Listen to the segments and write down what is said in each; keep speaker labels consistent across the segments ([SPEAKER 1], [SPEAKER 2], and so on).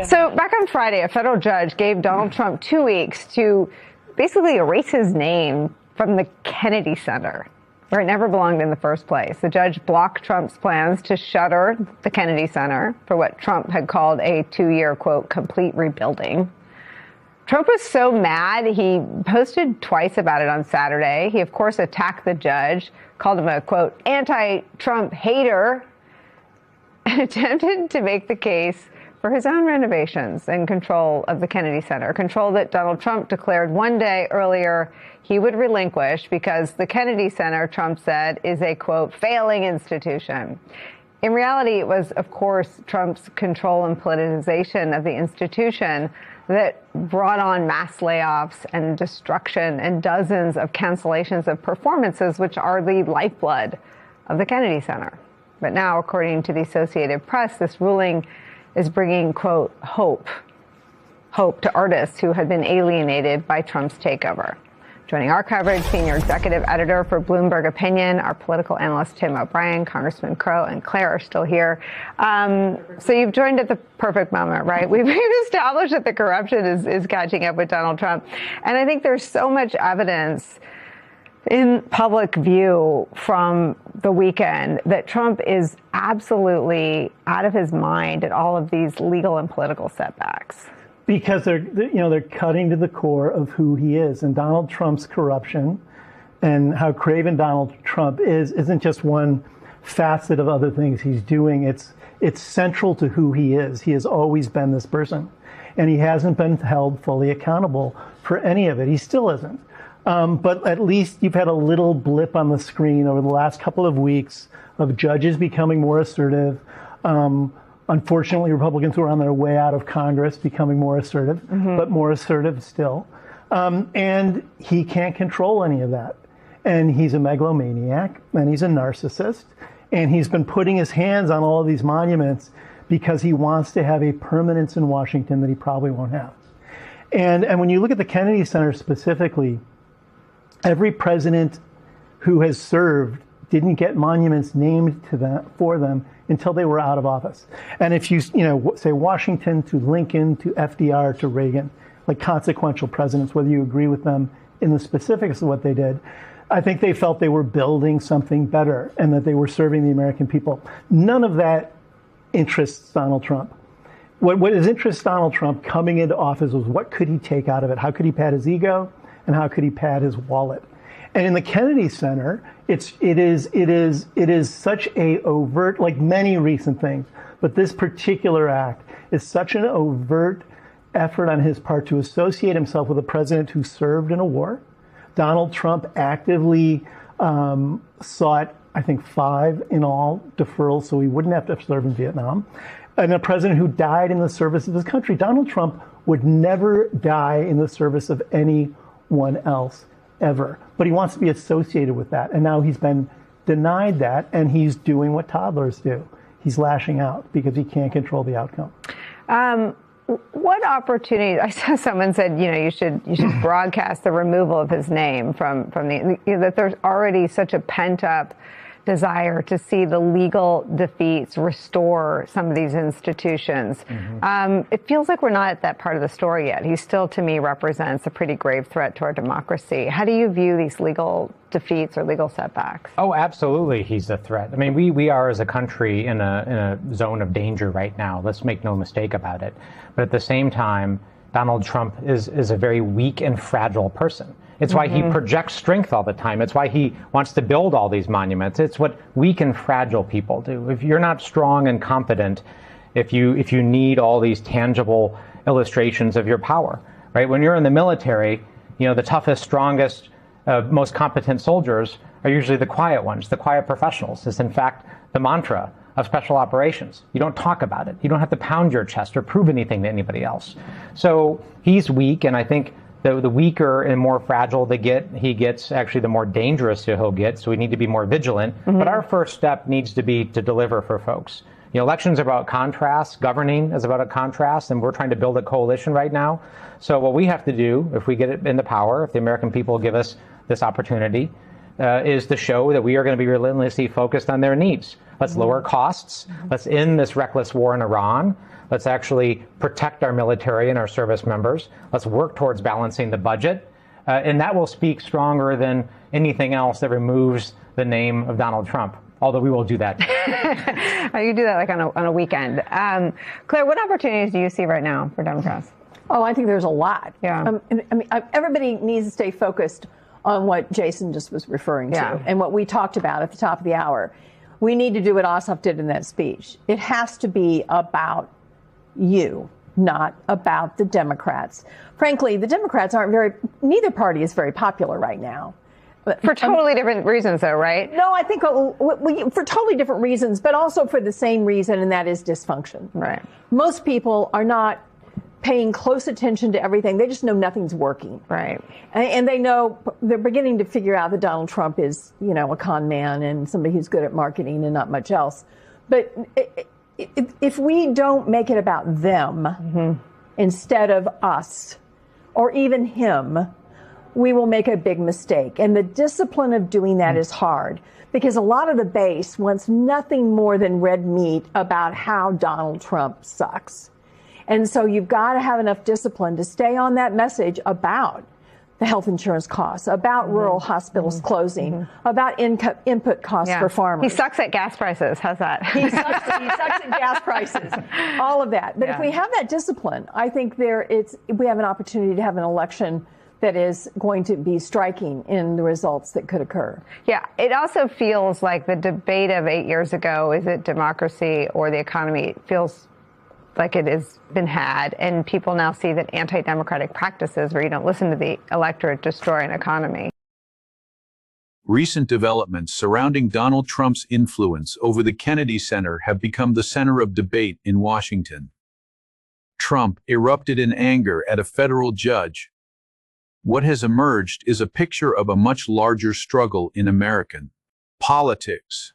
[SPEAKER 1] So back on Friday, a federal judge gave Donald Trump 2 weeks to basically erase his name from the Kennedy Center, where it never belonged in the first place. The judge blocked Trump's plans to shutter the Kennedy Center for what Trump had called a 2-year, quote, complete rebuilding. Trump was so mad, he posted twice about it on Saturday. He, of course, attacked the judge, called him a, quote, anti-Trump hater, and attempted to make the case for his own renovations and control of the Kennedy Center, control that Donald Trump declared one day earlier he would relinquish because the Kennedy Center, Trump said, is a, quote, failing institution. In reality, it was, of course, Trump's control and politicization of the institution that brought on mass layoffs and destruction and dozens of cancellations of performances, which are the lifeblood of the Kennedy Center. But now, according to the Associated Press, this ruling is bringing, quote, hope to artists who had been alienated by Trump's takeover. Joining our coverage, senior executive editor for Bloomberg Opinion, our political analyst Tim O'Brien, Congressman Crow and Claire are still here. So you've joined at the perfect moment, right? We've established that the corruption is catching up with Donald Trump. And I think there's so much evidence in public view from the weekend that Trump is absolutely out of his mind at all of these legal and political setbacks.
[SPEAKER 2] Because they're cutting to the core of who he is, and Donald Trump's corruption and how craven Donald Trump isn't just one facet of other things he's doing. It's central to who he is. He has always been this person, and he hasn't been held fully accountable for any of it. He still isn't. But at least you've had a little blip on the screen over the last couple of weeks of judges becoming more assertive. Unfortunately, Republicans who are on their way out of Congress becoming more assertive, but more assertive still. And he can't control any of that. And he's a megalomaniac, and he's a narcissist. And he's been putting his hands on all of these monuments because he wants to have a permanence in Washington that he probably won't have. And when you look at the Kennedy Center specifically, every president who has served didn't get monuments named to them, for them until they were out of office. And if you say Washington to Lincoln to FDR to Reagan, like consequential presidents, whether you agree with them in the specifics of what they did, I think they felt they were building something better and that they were serving the American people. None of that interests Donald Trump. What interests Donald Trump coming into office was what could he take out of it? How could he pad his ego? And how could he pad his wallet? And in the Kennedy Center, it is such a overt, like many recent things, but this particular act is such an overt effort on his part to associate himself with a president who served in a war. Donald Trump actively sought, I think, 5 in all deferrals so he wouldn't have to serve in Vietnam. And a president who died in the service of his country. Donald Trump would never die in the service of anyone else ever. But he wants to be associated with that. And now he's been denied that, and he's doing what toddlers do. He's lashing out because he can't control the outcome.
[SPEAKER 1] What opportunities? I saw someone said, you should broadcast the removal of his name from the, that there's already such a pent up desire to see the legal defeats restore some of these institutions. It feels like we're not at that part of the story yet. He still, to me, represents a pretty grave threat to our democracy. How do you view these legal defeats or legal setbacks?
[SPEAKER 3] Oh, absolutely, he's a threat. I mean, we are as a country in a zone of danger right now. Let's make no mistake about it. But at the same time, Donald Trump is a very weak and fragile person. It's why he projects strength all the time. It's why he wants to build all these monuments. It's what weak and fragile people do. If you're not strong and confident, if you need all these tangible illustrations of your power, right? When you're in the military, the toughest, strongest, most competent soldiers are usually the quiet ones, the quiet professionals. It's in fact the mantra of special operations. You don't talk about it. You don't have to pound your chest or prove anything to anybody else. So he's weak, and I think the weaker and more fragile he gets, actually the more dangerous he'll get. So we need to be more vigilant. But our first step needs to be to deliver for folks. Elections are about contrast. Governing is about a contrast, and we're trying to build a coalition right now. So what we have to do, if we get it into power, if the American people give us this opportunity, is to show that we are going to be relentlessly focused on their needs. Let's lower costs. Let's end this reckless war in Iran. Let's actually protect our military and our service members. Let's work towards balancing the budget. And that will speak stronger than anything else that removes the name of Donald Trump, although we will do that.
[SPEAKER 1] You do that like on a weekend. Claire, what opportunities do you see right now for Democrats?
[SPEAKER 4] Oh, I think there's a lot.
[SPEAKER 1] Yeah.
[SPEAKER 4] Everybody needs to stay focused on what Jason just was referring to and what we talked about at the top of the hour. We need to do what Ossoff did in that speech. It has to be about you, not about the Democrats. Frankly, the Democrats neither party is very popular right now.
[SPEAKER 1] For totally different reasons, though, right?
[SPEAKER 4] No, I think for totally different reasons, but also for the same reason, and that is dysfunction.
[SPEAKER 1] Right.
[SPEAKER 4] Most people are not paying close attention to everything. They just know nothing's working.
[SPEAKER 1] Right.
[SPEAKER 4] And they know, they're beginning to figure out that Donald Trump is, a con man and somebody who's good at marketing and not much else. But if we don't make it about them instead of us or even him, we will make a big mistake. And the discipline of doing that is hard because a lot of the base wants nothing more than red meat about how Donald Trump sucks. And so you've got to have enough discipline to stay on that message about the health insurance costs, about rural hospitals closing, about input costs for farmers.
[SPEAKER 1] He sucks at gas prices. How's that?
[SPEAKER 4] He sucks at gas prices, all of that. But if we have that discipline, I think we have an opportunity to have an election that is going to be striking in the results that could occur.
[SPEAKER 1] Yeah, it also feels like the debate of 8 years ago, is it democracy or the economy, feels like it has been had, and people now see that anti-democratic practices where you don't listen to the electorate destroy an economy.
[SPEAKER 5] Recent developments surrounding Donald Trump's influence over the Kennedy Center have become the center of debate in Washington. Trump erupted in anger at a federal judge. What has emerged is a picture of a much larger struggle in American politics.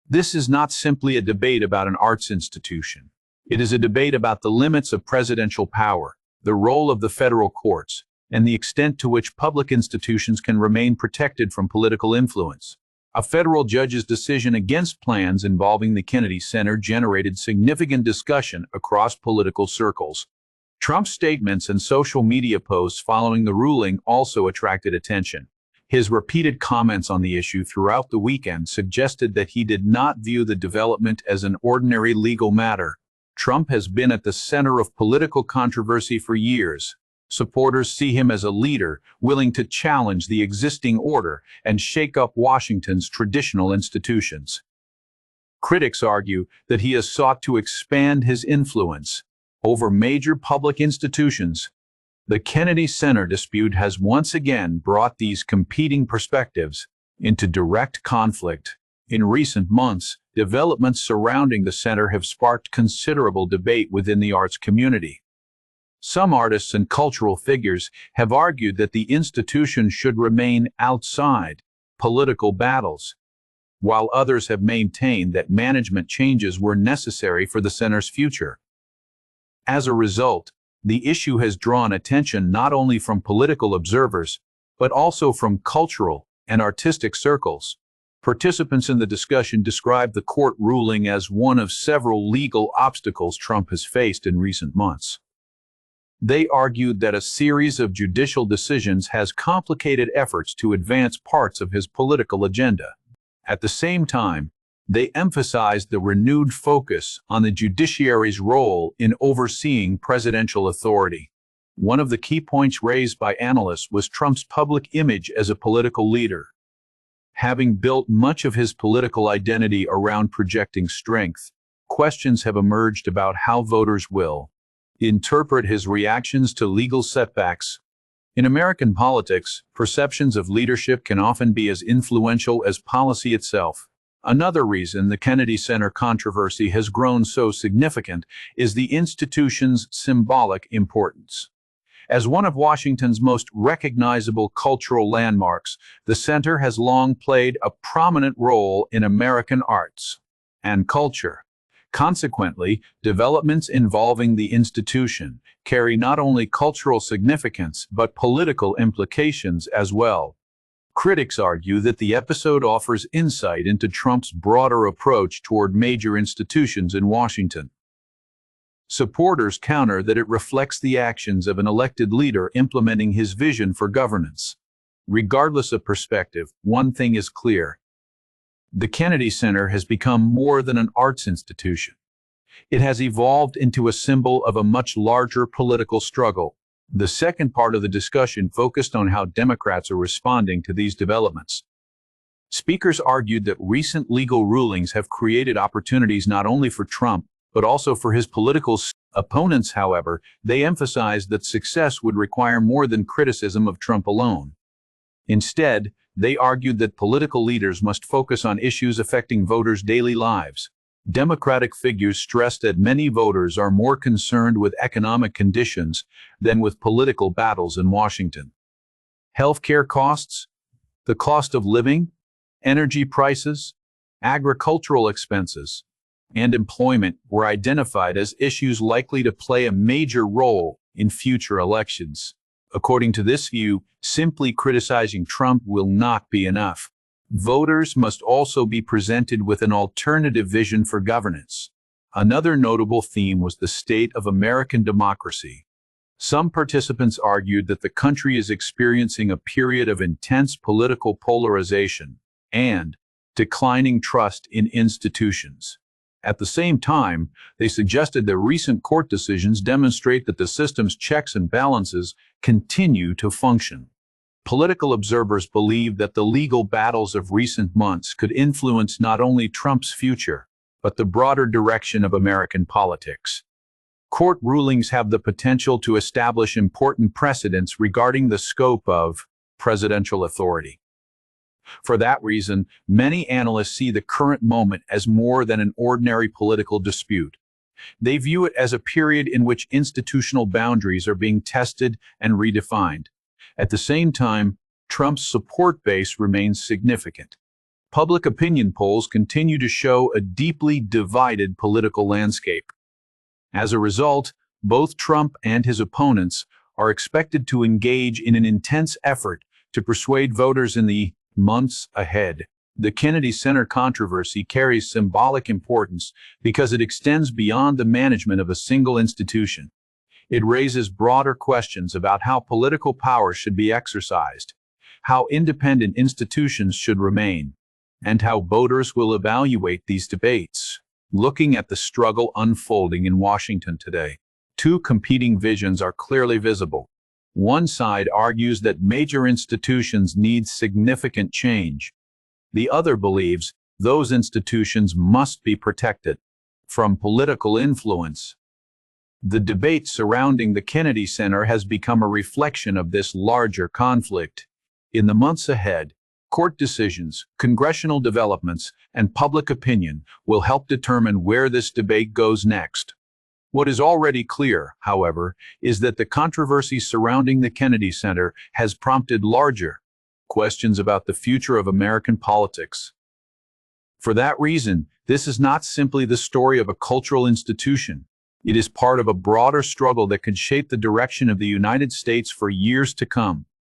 [SPEAKER 5] This is not simply a debate about an arts institution. It is a debate about the limits of presidential power, the role of the federal courts, and the extent to which public institutions can remain protected from political influence. A federal judge's decision against plans involving the Kennedy Center generated significant discussion across political circles. Trump's statements and social media posts following the ruling also attracted attention. His repeated comments on the issue throughout the weekend suggested that he did not view the development as an ordinary legal matter. Trump has been at the center of political controversy for years. Supporters see him as a leader willing to challenge the existing order and shake up Washington's traditional institutions. Critics argue that he has sought to expand his influence over major public institutions. The Kennedy Center dispute has once again brought these competing perspectives into direct conflict. In recent months, developments surrounding the center have sparked considerable debate within the arts community. Some artists and cultural figures have argued that the institution should remain outside political battles, while others have maintained that management changes were necessary for the center's future. As a result, the issue has drawn attention not only from political observers, but also from cultural and artistic circles. Participants in the discussion described the court ruling as one of several legal obstacles Trump has faced in recent months. They argued that a series of judicial decisions has complicated efforts to advance parts of his political agenda. At the same time, they emphasized the renewed focus on the judiciary's role in overseeing presidential authority. One of the key points raised by analysts was Trump's public image as a political leader. Having built much of his political identity around projecting strength, questions have emerged about how voters will interpret his reactions to legal setbacks. In American politics, perceptions of leadership can often be as influential as policy itself. Another reason the Kennedy Center controversy has grown so significant is the institution's symbolic importance. As one of Washington's most recognizable cultural landmarks, the center has long played a prominent role in American arts and culture. Consequently, developments involving the institution carry not only cultural significance but political implications as well. Critics argue that the episode offers insight into Trump's broader approach toward major institutions in Washington. Supporters counter that it reflects the actions of an elected leader implementing his vision for governance. Regardless of perspective, one thing is clear. The Kennedy Center has become more than an arts institution. It has evolved into a symbol of a much larger political struggle. The second part of the discussion focused on how Democrats are responding to these developments. Speakers argued that recent legal rulings have created opportunities not only for Trump, but also for his political opponents. However, they emphasized that success would require more than criticism of Trump alone. Instead, they argued that political leaders must focus on issues affecting voters' daily lives. Democratic figures stressed that many voters are more concerned with economic conditions than with political battles in Washington. Healthcare costs, the cost of living, energy prices, agricultural expenses, and employment were identified as issues likely to play a major role in future elections. According to this view, simply criticizing Trump will not be enough. Voters must also be presented with an alternative vision for governance. Another notable theme was the state of American democracy. Some participants argued that the country is experiencing a period of intense political polarization and declining trust in institutions. At the same time, they suggested that recent court decisions demonstrate that the system's checks and balances continue to function. Political observers believe that the legal battles of recent months could influence not only Trump's future, but the broader direction of American politics. Court rulings have the potential to establish important precedents regarding the scope of presidential authority. For that reason, many analysts see the current moment as more than an ordinary political dispute. They view it as a period in which institutional boundaries are being tested and redefined. At the same time, Trump's support base remains significant. Public opinion polls continue to show a deeply divided political landscape. As a result, both Trump and his opponents are expected to engage in an intense effort to persuade voters in the months ahead. The Kennedy Center controversy carries symbolic importance because it extends beyond the management of a single institution. It raises broader questions about how political power should be exercised, how independent institutions should remain, and how voters will evaluate these debates. Looking at the struggle unfolding in Washington today, two competing visions are clearly visible. One side argues that major institutions need significant change. The other believes those institutions must be protected from political influence. The debate surrounding the Kennedy Center has become a reflection of this larger conflict. In the months ahead, court decisions, congressional developments, and public opinion will help determine where this debate goes next. What is already clear, however, is that the controversy surrounding the Kennedy Center has prompted larger questions about the future of American politics. For that reason, this is not simply the story of a cultural institution. It is part of a broader struggle that could shape the direction of the United States for years to come.